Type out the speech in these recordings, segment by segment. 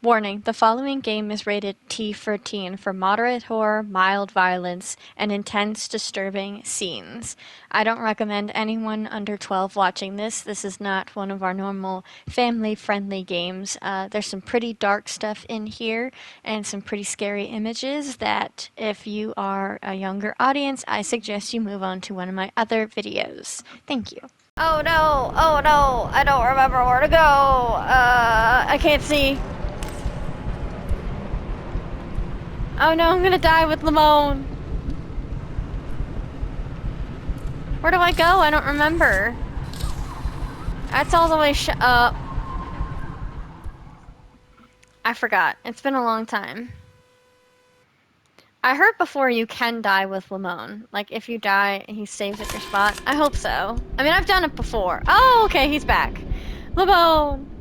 Warning, the following game is rated T for teen for moderate horror, mild violence, and intense, disturbing scenes. I don't recommend anyone under 12 watching this. This is not one of our normal family-friendly games. There's some pretty dark stuff in here and some pretty scary images that if you are a younger audience, I suggest you move on to one of my other videos. Thank you. Oh no, I don't remember where to go. I can't see. Oh no, I'm gonna die with Limon. Where do I go? I don't remember. That's all the way up. I forgot. It's been a long time. I heard before you can die with Limon. Like, if you die, he stays at your spot. I hope so. I mean, I've done it before. Oh, okay, he's back. Limon!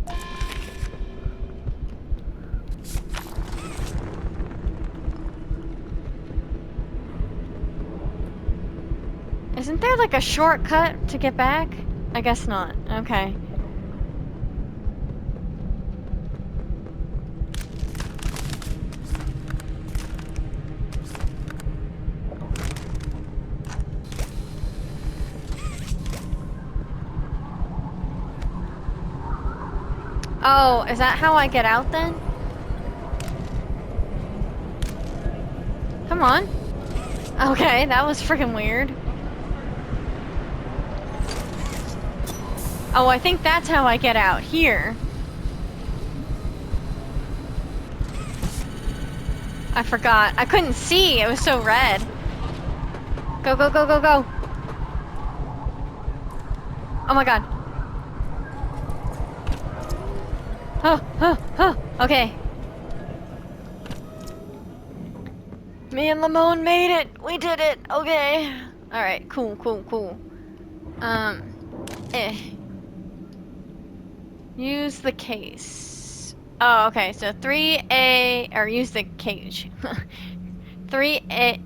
Isn't there like a shortcut to get back? I guess not. Okay. Oh, is that how I get out then? Come on. Okay, that was freaking weird. Oh, I think that's how I get out. Here. I forgot. I couldn't see. It was so red. Go, go, go, go, go. Oh my god. Oh. Okay. Me and Limon made it. We did it. Okay. Alright, cool. Use the case. Oh, okay, so 3A, or use the cage. 3A,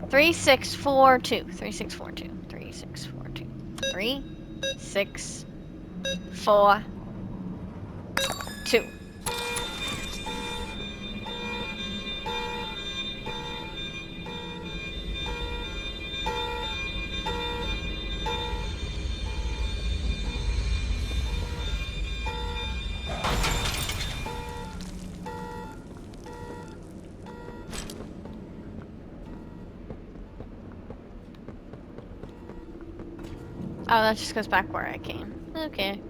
3642. 3642. 3642. 3642. Oh, that just goes back where I came. Okay.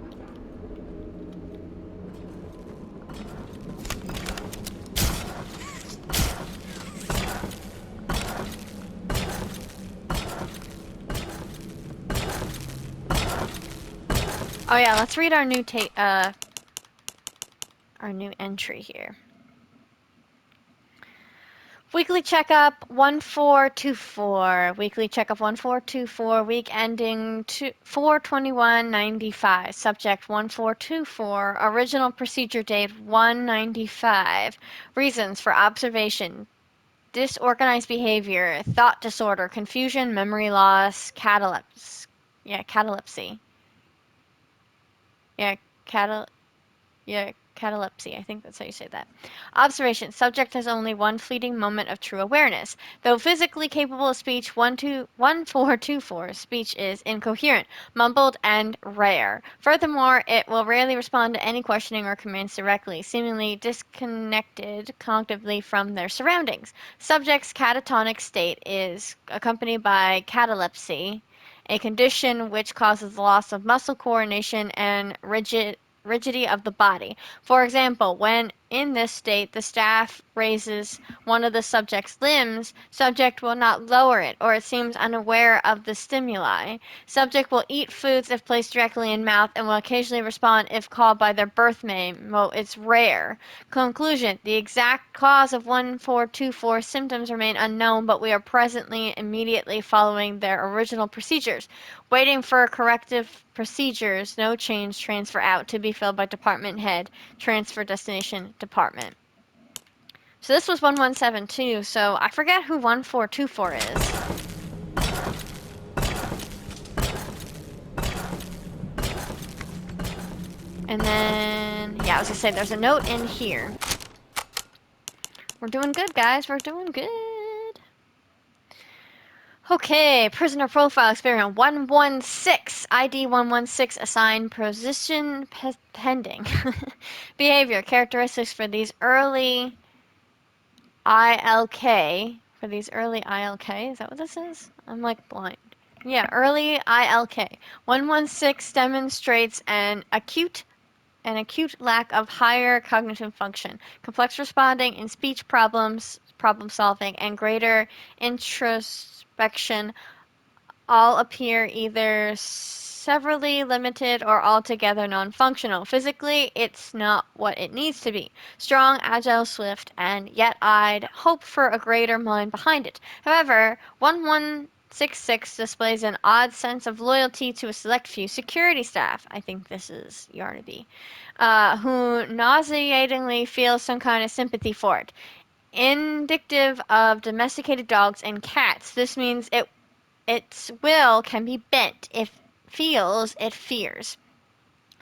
Oh yeah, let's read our new entry here. Weekly checkup 1424. Weekly checkup 1424. Week ending 4/21/95. Subject 1424. Original procedure date 195. Reasons for observation: disorganized behavior, thought disorder, confusion, memory loss, catalepsy. Yeah, catalepsy. Yeah, catalepsy. I think that's how you say that. Observation. Subject has only one fleeting moment of true awareness. Though physically capable of speech, 1424 speech is incoherent, mumbled, and rare. Furthermore, it will rarely respond to any questioning or commands directly, seemingly disconnected cognitively from their surroundings. Subject's catatonic state is accompanied by catalepsy, a condition which causes the loss of muscle coordination and rigidity of the body. For example, when in this state the staff raises one of the subject's limbs, subject will not lower it, or it seems unaware of the stimuli. Subject will eat foods if placed directly in mouth and will occasionally respond if called by their birth name, though it's rare. Conclusion: the exact cause of 1424 symptoms remain unknown, but we are presently immediately following their original procedures. Waiting for corrective procedures. No change. Transfer out to be filled by department head. Transfer destination department. So this was 1172, so I forget who 1424 is. And then, yeah, I was gonna say there's a note in here. We're doing good, guys. We're doing good. Okay, prisoner profile experiment 116, ID 116, assigned position pending. Behavior, characteristics for these early ILK. For these early ILK, is that what this is? I'm like blind. Yeah, early ILK. 116 demonstrates an acute lack of higher cognitive function, complex responding in speech problems, problem solving, and greater introspection all appear either severely limited or altogether non-functional. Physically, it's not what it needs to be. Strong, agile, swift, and yet I'd hope for a greater mind behind it. However, 1166 displays an odd sense of loyalty to a select few security staff. I think this is Yarnaby. Who nauseatingly feels some kind of sympathy for it. Indicative of domesticated dogs and cats. This means its will can be bent if feels it fears.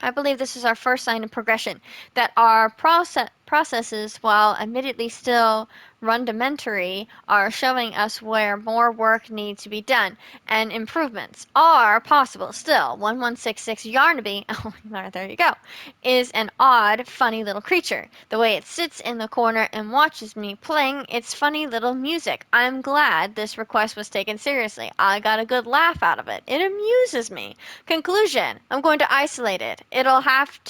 I believe this is our first sign of progression, that our processes, while admittedly still rudimentary, are showing us where more work needs to be done, and improvements are possible. Still, 1166 Yarnaby, oh, there you go, is an odd, funny little creature. The way it sits in the corner and watches me playing its funny little music. I'm glad this request was taken seriously. I got a good laugh out of it. It amuses me. Conclusion, I'm going to isolate it. It'll have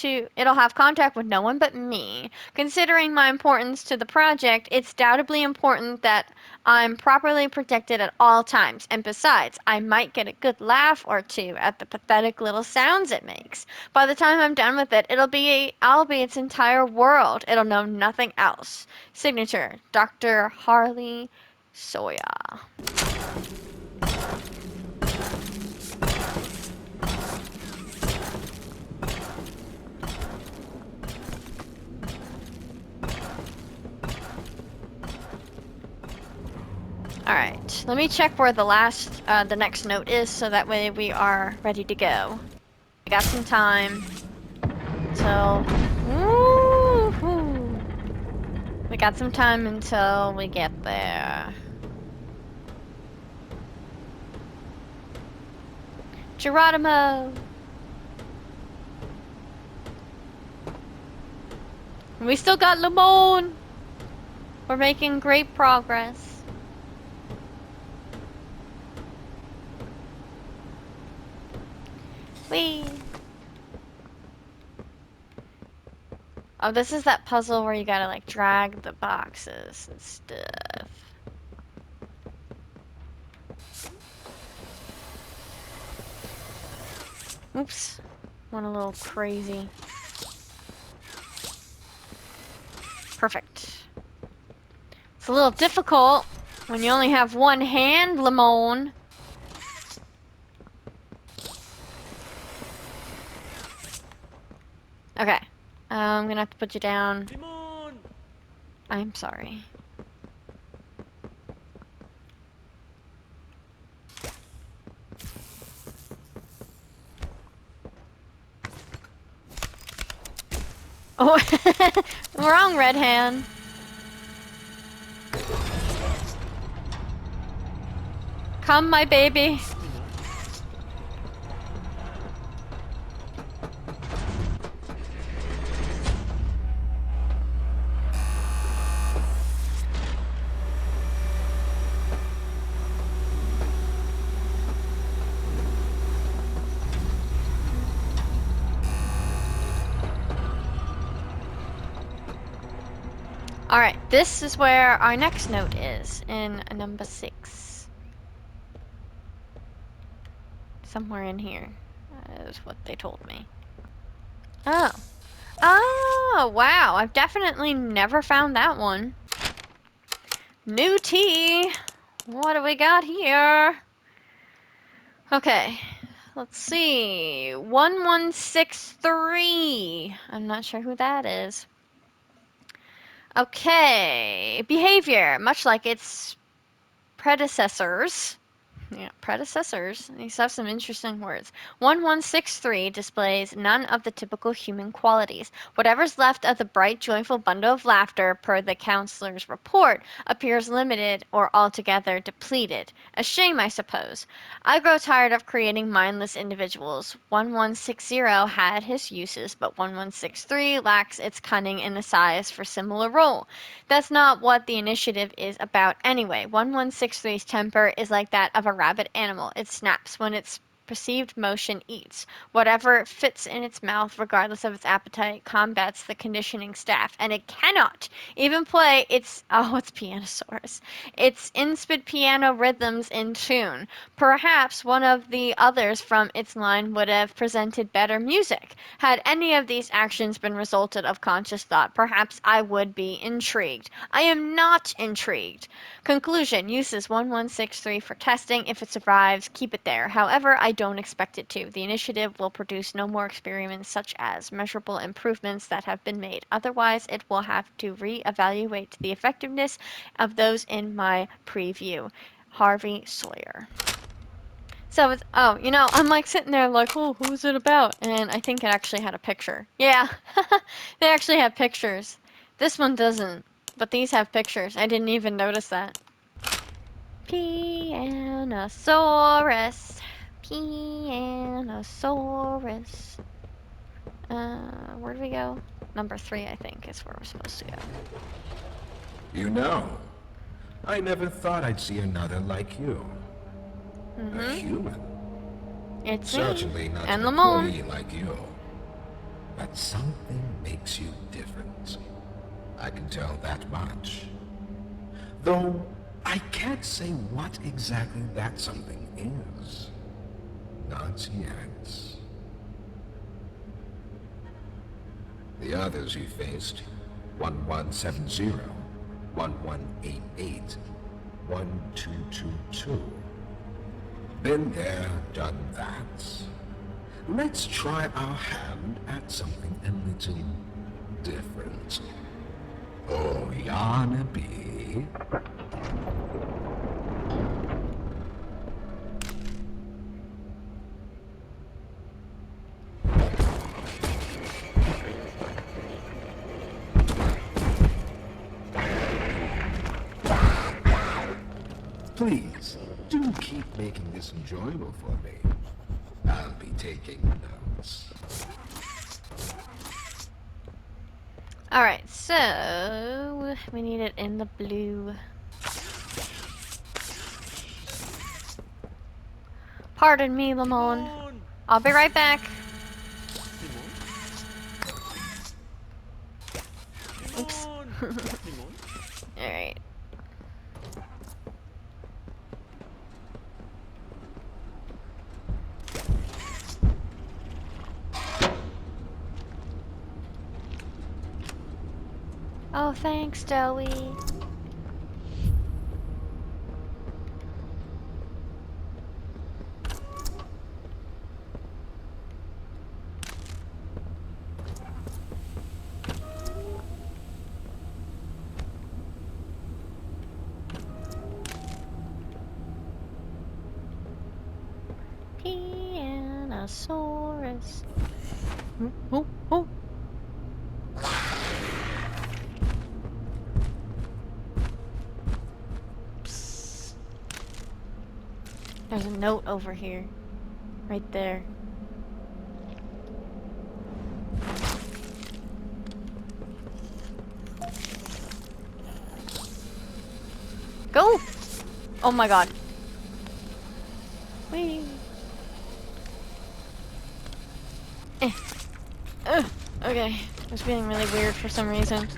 contact with no one but me. Considering my importance to the project, it's doubly important that I'm properly protected at all times. And besides, I might get a good laugh or two at the pathetic little sounds it makes. By the time I'm done with it, I'll be its entire world. It'll know nothing else. Signature, Dr. Harley Soya. Alright, let me check where the next note is so that way we are ready to go. We got some time until... Woo-hoo. We got some time until we get there. Geronimo! We still got Limon! We're making great progress. Whee! Oh, this is that puzzle where you gotta like drag the boxes and stuff. Oops. Went a little crazy. Perfect. It's a little difficult when you only have one hand, Limon. Okay. I'm gonna have to put you down. Limon! I'm sorry. Oh, wrong red hand. Come, my baby. Alright, this is where our next note is, in number 6. Somewhere in here, is what they told me. Oh. Oh, wow, I've definitely never found that one. New tea! What do we got here? Okay, let's see. 1163. I'm not sure who that is. Okay, behavior, much like its predecessors. Yeah, predecessors. These have some interesting words. 1163 displays none of the typical human qualities. Whatever's left of the bright, joyful bundle of laughter, per the counselor's report, appears limited or altogether depleted. A shame, I suppose. I grow tired of creating mindless individuals. 1160 had his uses, but 1163 lacks its cunning in the size for similar role. That's not what the initiative is about anyway. 1163's temper is like that of a rabid animal. It snaps when its perceived motion eats. Whatever fits in its mouth, regardless of its appetite, combats the conditioning staff, and it cannot even play it's Pianosaurus, its insipid piano rhythms in tune. Perhaps one of the others from its line would have presented better music. Had any of these actions been resulted of conscious thought, perhaps I would be intrigued. I am not intrigued. Conclusion: uses 1163 for testing. If it survives, keep it there. However, I don't expect it to. The initiative will produce no more experiments such as measurable improvements that have been made. Otherwise, it will have to re-evaluate the effectiveness of those in my preview. Harvey Sawyer. So it's, oh, I'm like sitting there like, oh, who's it about? And I think it actually had a picture. Yeah, they actually have pictures. This one doesn't, but these have pictures. I didn't even notice that. Pianosaurus. Pianosaurus. Where do we go? Number 3, I think, is where we're supposed to go. You know, I never thought I'd see another like you. A human. It's Certainly me. not And an Limon. employee like you. But something makes you different. I can tell that much. Though, I can't say what exactly that something is. Not yet. The others you faced, 1170, 1188, 1222. Been there, done that. Let's try our hand at something a little different. Oh, Yarnaby. Please, do keep making this enjoyable for me. I'll be taking notes. Alright, so we need it in the blue. Pardon me, Limon. I'll be right back. Oops. Alright. Oh, thanks, Joey. Pianosaurus. Oh, oh. Psst. There's a note over here. Right there. Go! Oh my god. Whee! Okay. It was being really weird for some reason.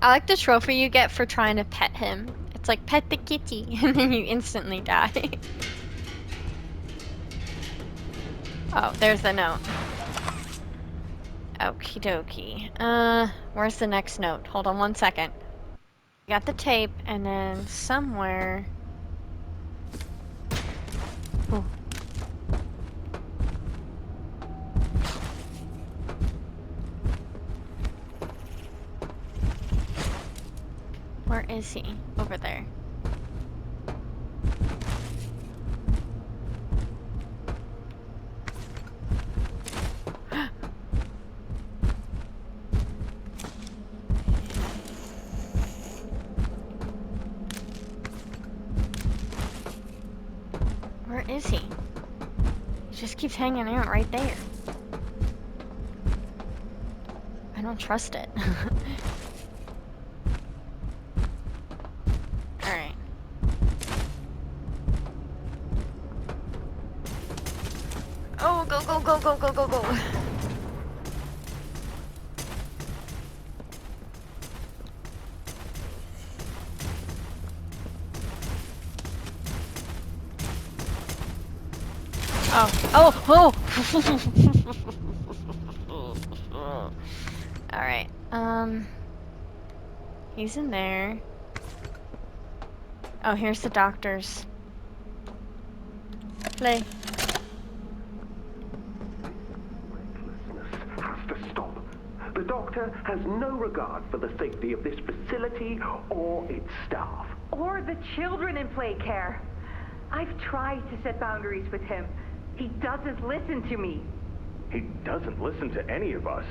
I like the trophy you get for trying to pet him. It's like, pet the kitty, and then you instantly die. Oh, there's the note. Okie dokie. Where's the next note? Hold on one second. Got the tape, and then somewhere... Ooh. Where is he? Over there. Where is he? He just keeps hanging out right there. I don't trust it. Alright. Oh, go, go, go, go, go, go, go. Oh, oh! Alright, he's in there. Oh, here's the doctors. Play. Recklessness has to stop. The doctor has no regard for the safety of this facility or its staff. Or the children in play care. I've tried to set boundaries with him. He doesn't listen to me. He doesn't listen to any of us.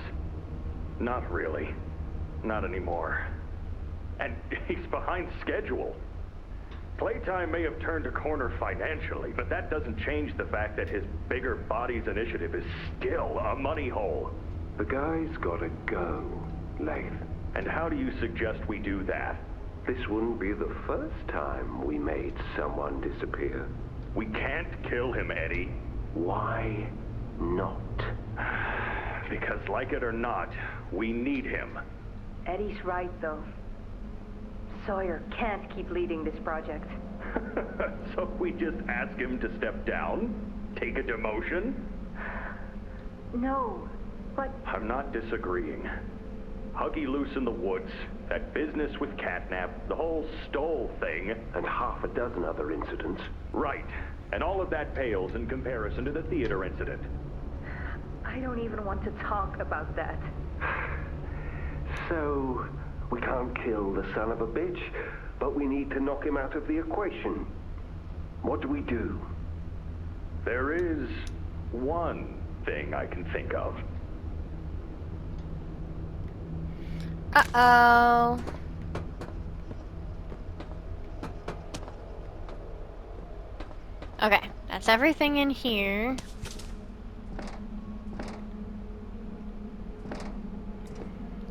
Not really. Not anymore. And he's behind schedule. Playtime may have turned a corner financially, but that doesn't change the fact that his bigger bodies initiative is still a money hole. The guy's gotta go, Lath. And how do you suggest we do that? This wouldn't be the first time we made someone disappear. We can't kill him, Eddie. Why not? Because like it or not, we need him. Eddie's right, though. Sawyer can't keep leading this project. So we just ask him to step down? Take a demotion? No, but I'm not disagreeing. Huggy loose in the woods, that business with Catnap, the whole Stoll thing. And half a dozen other incidents. Right. And all of that pales in comparison to the theater incident. I don't even want to talk about that. So, we can't kill the son of a bitch, but we need to knock him out of the equation. What do we do? There is one thing I can think of. Uh-oh. Okay, that's everything in here.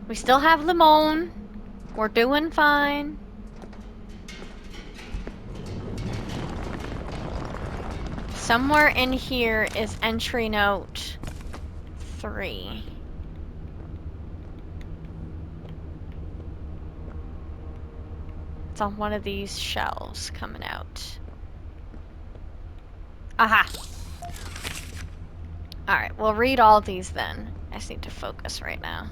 We still have Limon. We're doing fine. Somewhere in here is entry note 3. It's on one of these shelves coming out. Aha! Alright, we'll read all these then. I just need to focus right now.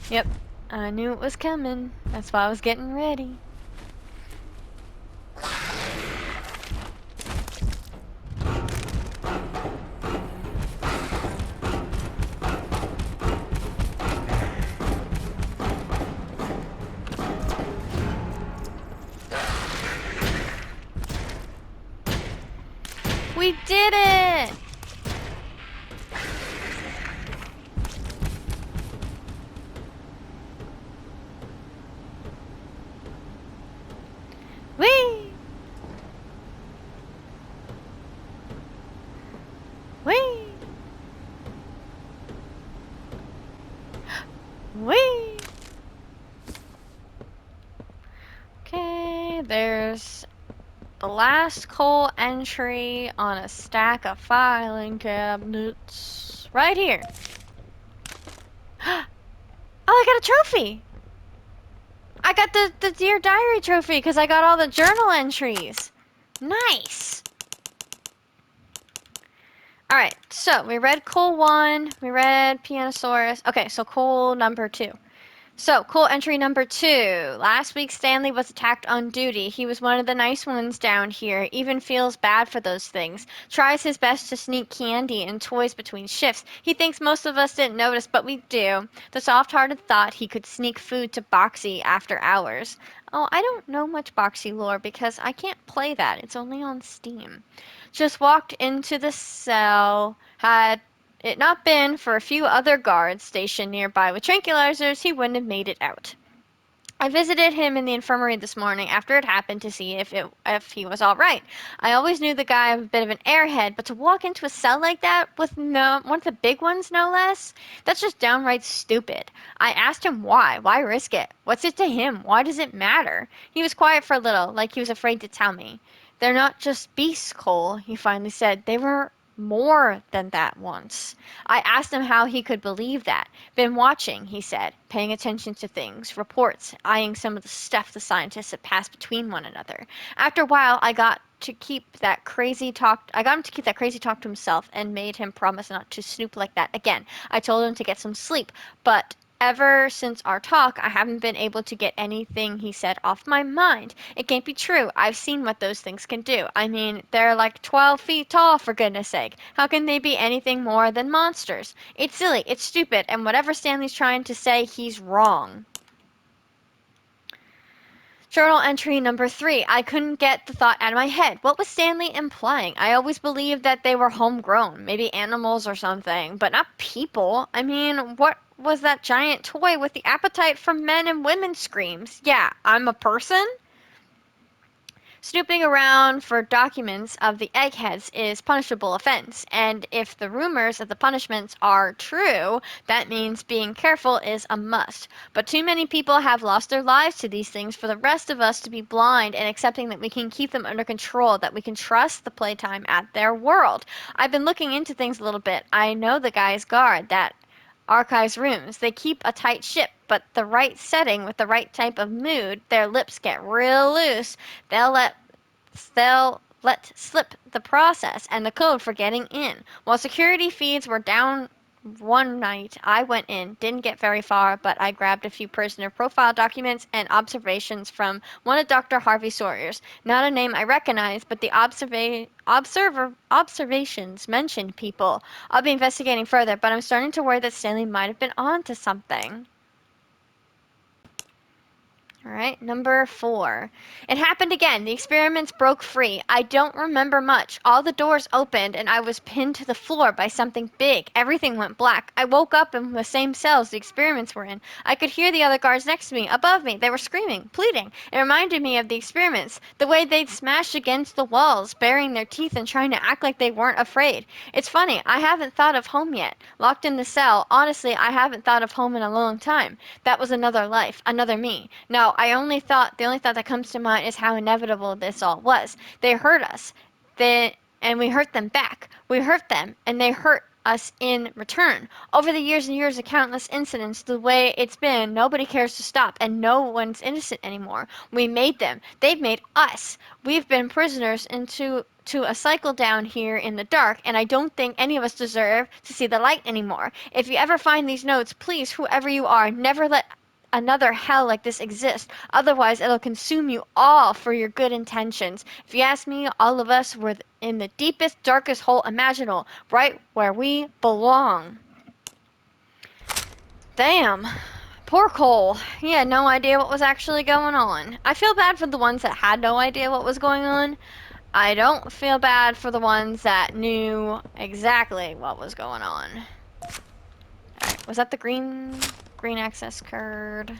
Yep, I knew it was coming. That's why I was getting ready. We did it! Whee! Whee! Whee! Okay, there's the last coal entry on a stack of filing cabinets. Right here. Oh, I got a trophy! I got the Dear Diary trophy because I got all the journal entries. Nice! Alright, so we read coal 1, we read Pianosaurus. Okay, so coal number 2. So, cool entry number 2. Last week, Stanley was attacked on duty. He was one of the nice ones down here, even feels bad for those things. Tries his best to sneak candy and toys between shifts. He thinks most of us didn't notice, but we do. The soft-hearted thought he could sneak food to Boxy after hours. Oh, I don't know much Boxy lore because I can't play that. It's only on Steam. Just walked into the cell, had it not been for a few other guards stationed nearby with tranquilizers, he wouldn't have made it out. I visited him in the infirmary this morning after it happened to see if he was all right. I always knew the guy was a bit of an airhead, but to walk into a cell like that with no one of the big ones, no less, that's just downright stupid. I asked him why. Why risk it? What's it to him? Why does it matter? He was quiet for a little, like he was afraid to tell me. They're not just beasts, Cole, he finally said. They were more than that once. I asked him how he could believe that. Been watching, he said, paying attention to things, reports, eyeing some of the stuff the scientists had passed between one another. After a while, I got him to keep that crazy talk to himself and made him promise not to snoop like that again. I told him to get some sleep, but ever since our talk, I haven't been able to get anything he said off my mind. It can't be true. I've seen what those things can do. I mean, they're like 12 feet tall, for goodness sake. How can they be anything more than monsters? It's silly, it's stupid, and whatever Stanley's trying to say, he's wrong. Journal entry number 3. I couldn't get the thought out of my head. What was Stanley implying? I always believed that they were homegrown, maybe animals or something, but not people. I mean, what was that giant toy with the appetite for men and women screams? Yeah, I'm a person? Snooping around for documents of the eggheads is punishable offense, and if the rumors of the punishments are true, that means being careful is a must. But too many people have lost their lives to these things for the rest of us to be blind and accepting that we can keep them under control, that we can trust the Playtime at their world. I've been looking into things a little bit. I know the guys guard that archives rooms. They keep a tight ship, but the right setting with the right type of mood, their lips get real loose. They'll let they'll let slip the process and the code for getting in. While security feeds were down one night, I went in, didn't get very far, but I grabbed a few prisoner profile documents and observations from one of Dr. Harvey Sawyer's. Not a name I recognize, but the observations mentioned people. I'll be investigating further, but I'm starting to worry that Stanley might have been on to something. All right, number 4. It happened again. The experiments broke free. I don't remember much. All the doors opened and I was pinned to the floor by something big. Everything went black. I woke up in the same cells the experiments were in. I could hear the other guards next to me, above me. They were screaming, pleading. It reminded me of the experiments, the way they'd smash against the walls, baring their teeth and trying to act like they weren't afraid. It's funny, I haven't thought of home yet. Locked in the cell, honestly, I haven't thought of home in a long time. That was another life, another me. No, the only thought that comes to mind is how inevitable this all was. They hurt us, and we hurt them back. We hurt them, and they hurt us in return. Over the years and years of countless incidents, the way it's been, nobody cares to stop, and no one's innocent anymore. We made them. They've made us. We've been prisoners into a cycle down here in the dark, and I don't think any of us deserve to see the light anymore. If you ever find these notes, please, whoever you are, never let another hell like this exist. Otherwise, it'll consume you all for your good intentions. If you ask me, all of us were in the deepest, darkest hole imaginable, right where we belong. Damn. Poor Cole. He had no idea what was actually going on. I feel bad for the ones that had no idea what was going on. I don't feel bad for the ones that knew exactly what was going on. Alright, was that the green access card?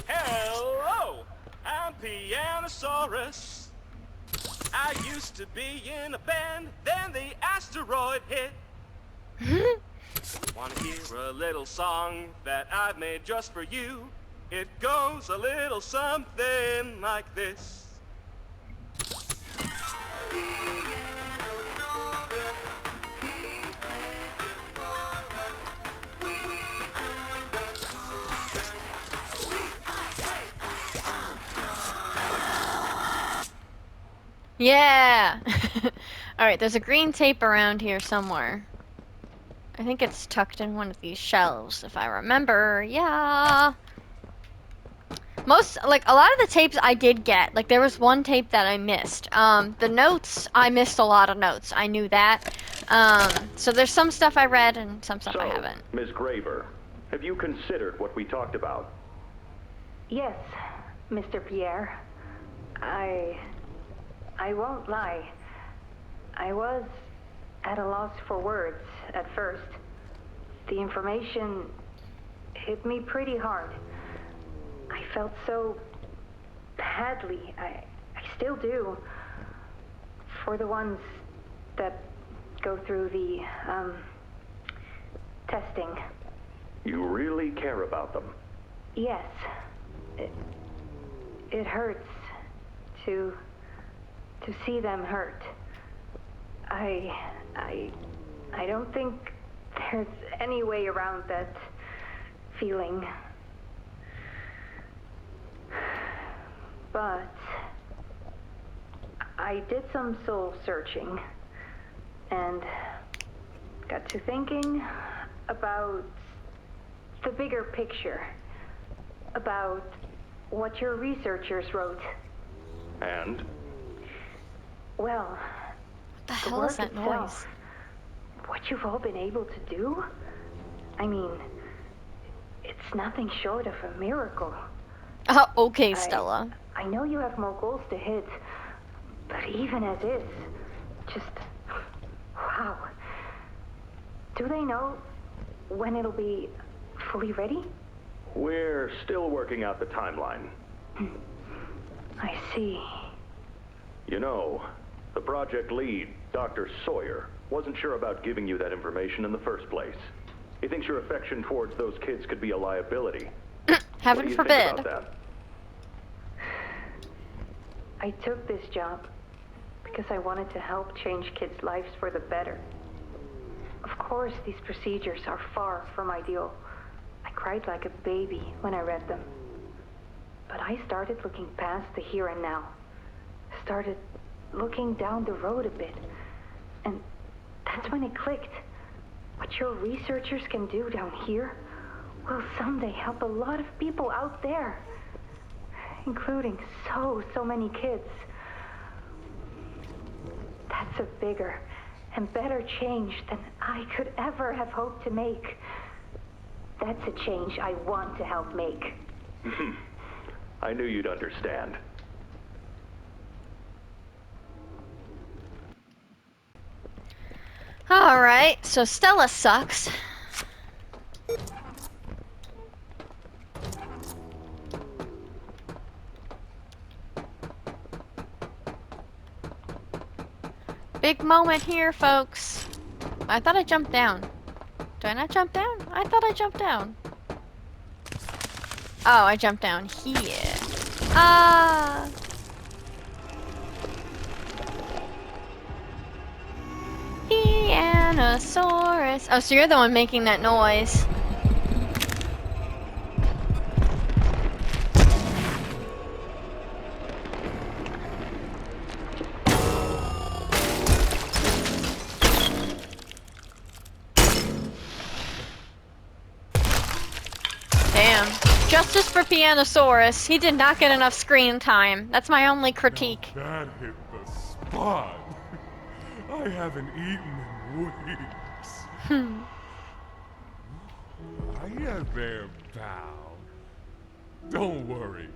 Hello, I'm Pianosaurus. I used to be in a band, then the asteroid hit. Wanna hear a little song that I've made just for you? It goes a little something like this. Yeah! Alright, there's a green tape around here somewhere. I think it's tucked in one of these shelves, if I remember. Yeah. Most, like, a lot of the tapes I did get. Like, there was one tape that I missed. The notes, I missed a lot of notes. I knew that. So there's some stuff I read and some stuff I So, haven't. Miss Graver, have you considered what we talked about? Yes, Mr. Pierre. I won't lie. I was at a loss for words at first. The information hit me pretty hard. I felt so badly. I still do. For the ones that go through the, testing. You really care about them? Yes. It hurts to see them hurt. I don't think there's any way around that feeling. But I did some soul searching and got to thinking about the bigger picture, about what your researchers wrote. And? Well, What the the hell work is that itself, noise? what you've all been able to do, I mean, it's nothing short of a miracle. Oh, okay, Stella. I know you have more goals to hit, but even as is, just, wow. Do they know when it'll be fully ready? We're still working out the timeline. I see. You know, the project lead, Dr. Sawyer, wasn't sure about giving you that information in the first place. He thinks your affection towards those kids could be a liability. Heaven what do you forbid. think about that? I took this job because I wanted to help change kids' lives for the better. Of course, these procedures are far from ideal. I cried like a baby when I read them. But I started looking past the here and now. Started looking down the road a bit. And that's when it clicked. What your researchers can do down here will someday help a lot of people out there. Including so many kids. That's a bigger and better change than I could ever have hoped to make. That's a change I want to help make. I knew you'd understand. Alright, so Stella sucks. Big moment here, folks. I thought I jumped down. Do I not jump down? I thought I jumped down. Oh, I jumped down here. Ah! Pianosaurus. Oh, so you're the one making that noise. Damn. Justice for Pianosaurus. He did not get enough screen time. That's my only critique. That hit the spot. I haven't eaten in weeks. Hiya there, pal. Don't worry,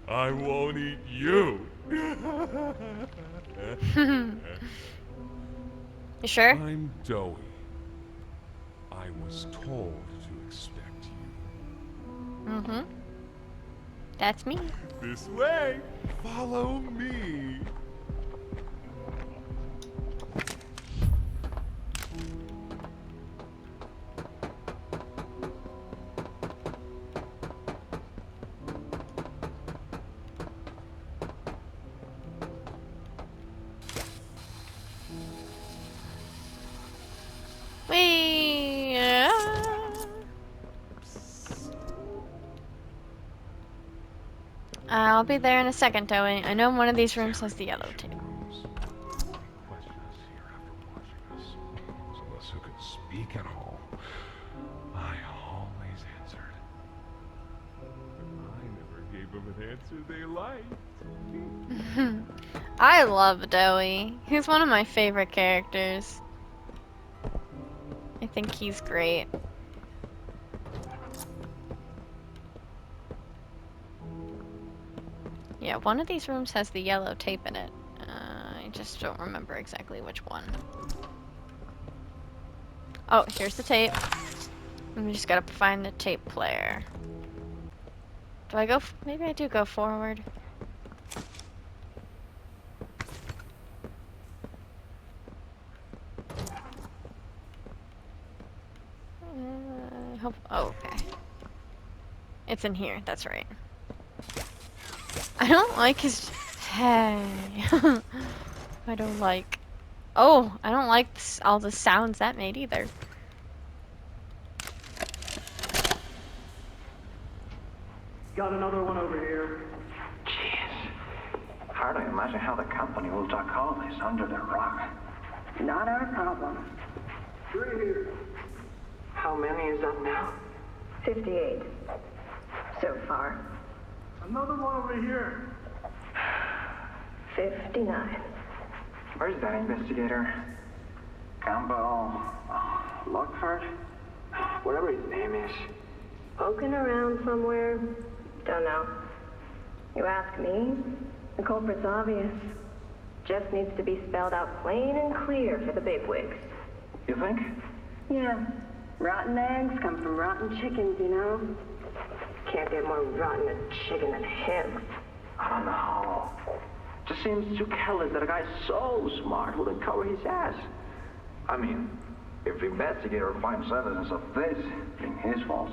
I won't eat you. You sure? I'm Doughy. I was told to expect you. Mm-hmm. That's me. This way. Follow me. I'll be there in a second, Doughy. I know one of these rooms has the yellow table. Question us here after watching us. Some of us who can speak at all. gave them an answer they liked. I love Dowie. He's one of my favorite characters. I think he's great. Yeah, one of these rooms has the yellow tape in it. I just don't remember exactly which one. Oh, here's the tape. We just gotta find the tape player. Do I go? Maybe I do go forward. Oh, okay. It's in here. That's right. I don't like his. Hey. I don't like. Oh, I don't like all the sounds that made either. Got another one over here. Jeez. Hard to imagine how the company will duck all this under the rug. Not our problem. 3 here. How many is that now? 58. So far. Another one over here. 59. Where's that investigator? Campbell... Lockford? Whatever his name is. Poking around somewhere? Don't know. You ask me? The culprit's obvious. Just needs to be spelled out plain and clear for the bigwigs. You think? Yeah. Rotten eggs come from rotten chickens, you know? Can't get more rotten a chicken than him. I don't know. Just seems too careless that a guy so smart wouldn't cover his ass. I mean, if the investigator finds evidence of this, being his fault.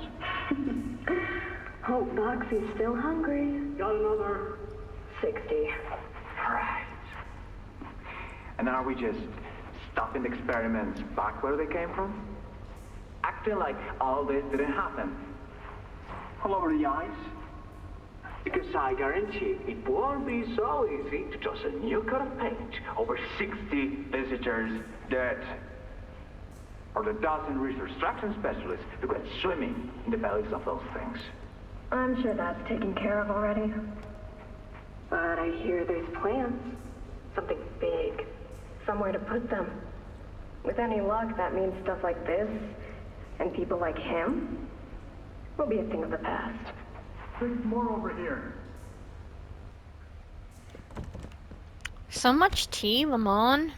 Hope Boxy's still hungry. Got another. 60. Right. And then are we just stopping the experiments back where they came from? Acting like all this didn't happen. All over the ice? Because I guarantee it won't be so easy to toss a new coat of paint over 60 visitors dead. Or the dozen research extraction specialists who went swimming in the bellies of those things. I'm sure that's taken care of already. But I hear there's plans. Something big. Somewhere to put them. With any luck, that means stuff like this, and people like him, will be a thing of the past. There's more over here. So much tea, Limon.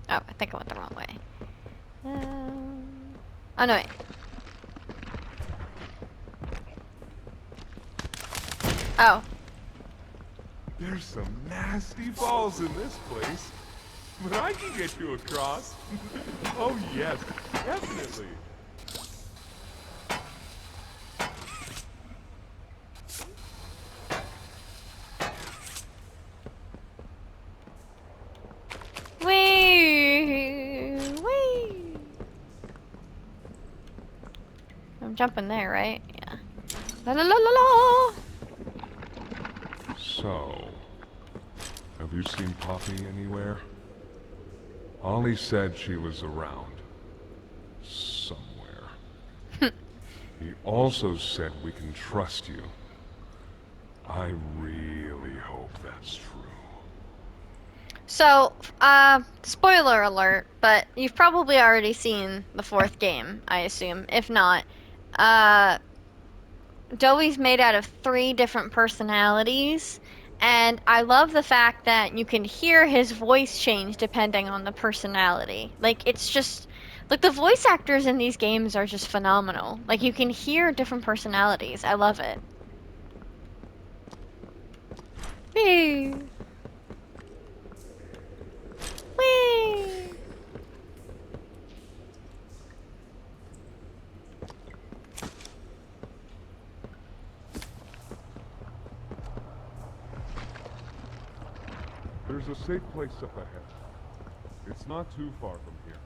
Oh, I think I went the wrong way. Oh, no, wait. Oh. There's some nasty balls in this place. But I can get you across. Oh yes, definitely. Wee! I'm jumping there, right? Yeah. La la la la la! So, have you seen Poppy anywhere? Ollie said she was around. Somewhere. He also said we can trust you. I really hope that's true. So, spoiler alert, but you've probably already seen the fourth game, I assume. If not, Dowie's made out of 3 different personalities, and I love the fact that you can hear his voice change depending on the personality. Like, it's just, like, the voice actors in these games are just phenomenal. Like, you can hear different personalities. I love it. Whee! Whee! There's a safe place up ahead. It's not too far from here.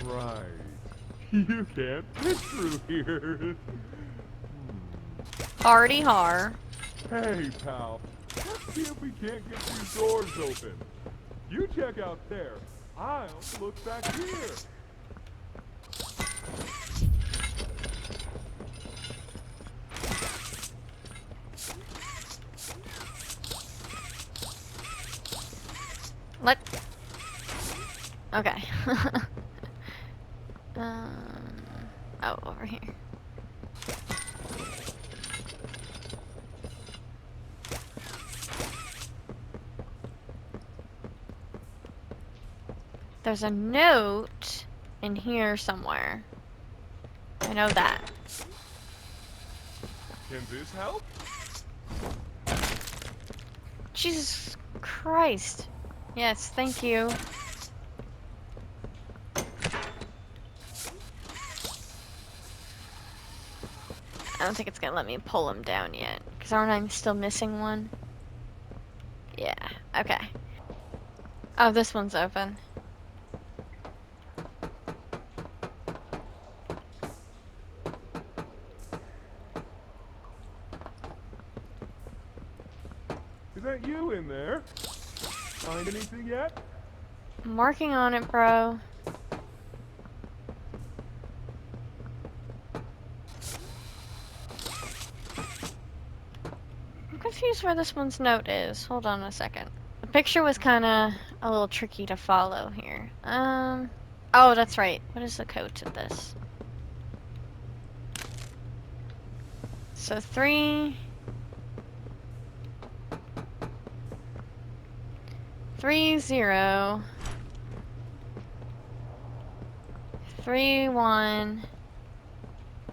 Right. You can't fit through here. Hardy har. Hey, pal. Let's see if we can't get these doors open. You check out there. I'll look back here. Let. Okay. Oh, over here. There's a note in here somewhere. I know that. Can this help? Jesus Christ. Yes, thank you. I don't think it's gonna let me pull him down yet. Because aren't I still missing one? Yeah, okay. Oh, this one's open. Is that you in there? Find anything yet? I'm working on it, bro. I'm confused where this one's note is. Hold on a second. The picture was kinda a little tricky to follow here. Oh, that's right. What is the code to this? So 3... 3-0... 3-1...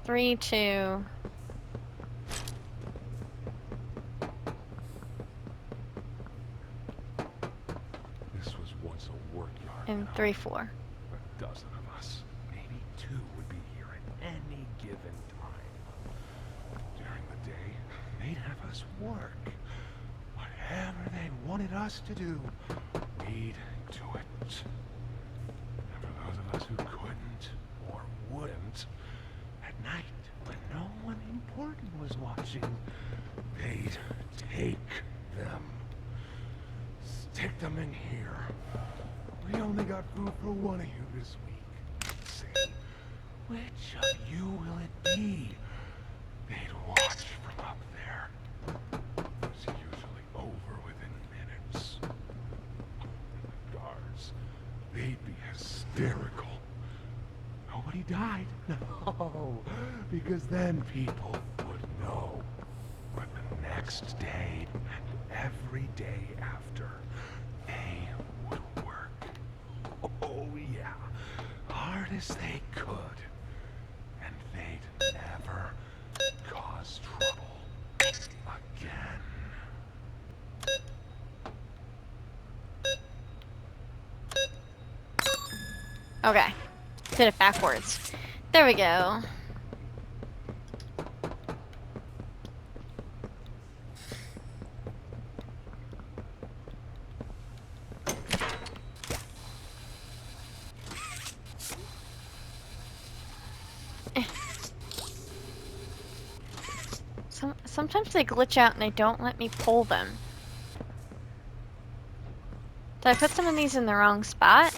3-2... This was once a work yard. and 3-4. A dozen of us, maybe two, would be here at any given time. During the day, they'd have us work. Whatever they wanted us to do, we'd do it. And for those of us who couldn't or wouldn't, at night, when no one important was watching, they'd take them. Stick them in here. We only got food for one of you this week. Say, which of you will it be? They'd watch from up there. It's usually over within minutes. The guards, they'd be hysterical. Nobody died. No, because then people would know. But the next day and every day after, they would work. Oh yeah, hard as they could. And they'd never cause trouble again. Okay. Did it backwards. There we go. Sometimes they glitch out and they don't let me pull them. Did I put some of these in the wrong spot?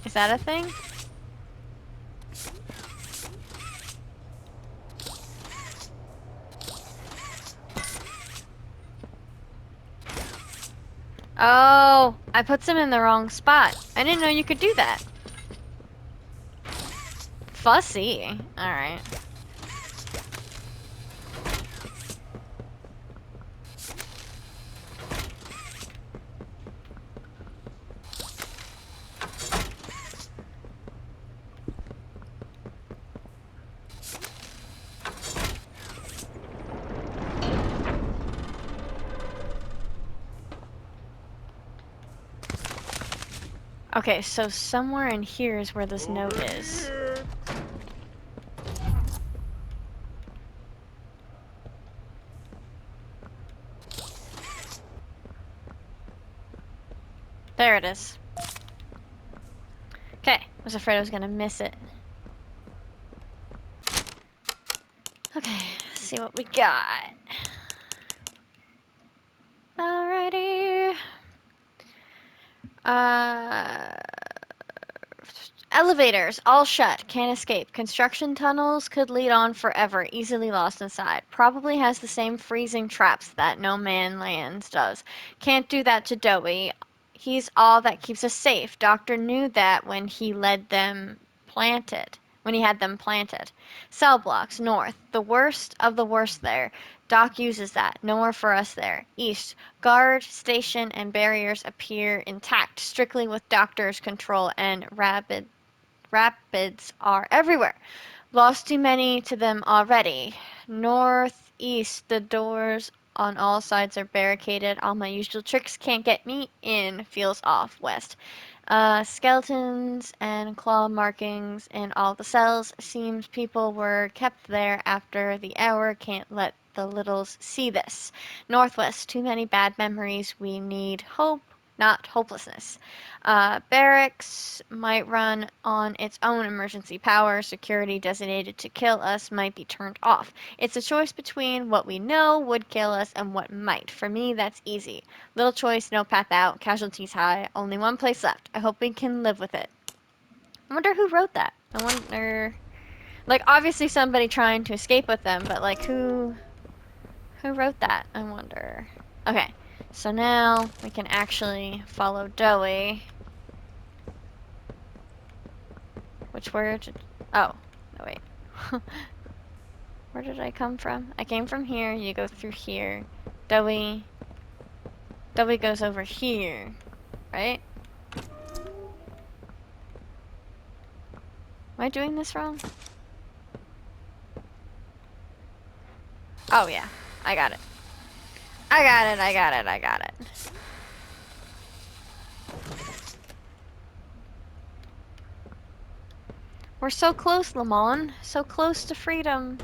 Is that a thing? Oh, I put some in the wrong spot. I didn't know you could do that. Fussy. Alright. Okay, so somewhere in here is where this note is. There it is. Okay, I was afraid I was gonna miss it. Okay, let's see what we got. Alrighty. Elevators, all shut, can't escape. Construction tunnels could lead on forever, easily lost inside. Probably has the same freezing traps that No Man Lands does. Can't do that to Dowie. He's all that keeps us safe. Doctor knew that when he had them planted. Cell blocks, north. The worst of the worst there. Doc uses that. Nowhere for us there. East. Guard, station, and barriers appear intact, strictly with Doctor's control, and rapids are everywhere. Lost too many to them already. Northeast, the doors on all sides are barricaded. All my usual tricks can't get me in. Feels off. West. Skeletons and claw markings in all the cells. Seems people were kept there after the hour. Can't let the littles see this. Northwest, too many bad memories. We need hope, not hopelessness. Barracks might run on its own emergency power. Security designated to kill us might be turned off. It's a choice between what we know would kill us and what might. For me, that's easy. Little choice, no path out, casualties high, only one place left. I hope we can live with it. I wonder who wrote that. I wonder... Like, obviously somebody trying to escape with them, but, like, who wrote that? I wonder. Okay, so now we can actually follow Dowie. Where did... Oh, no, wait. Where did I come from? I came from here, you go through here. Dowie goes over here, right? Am I doing this wrong? Oh, yeah. I got it. I got it. We're so close, Limon. So close to freedom.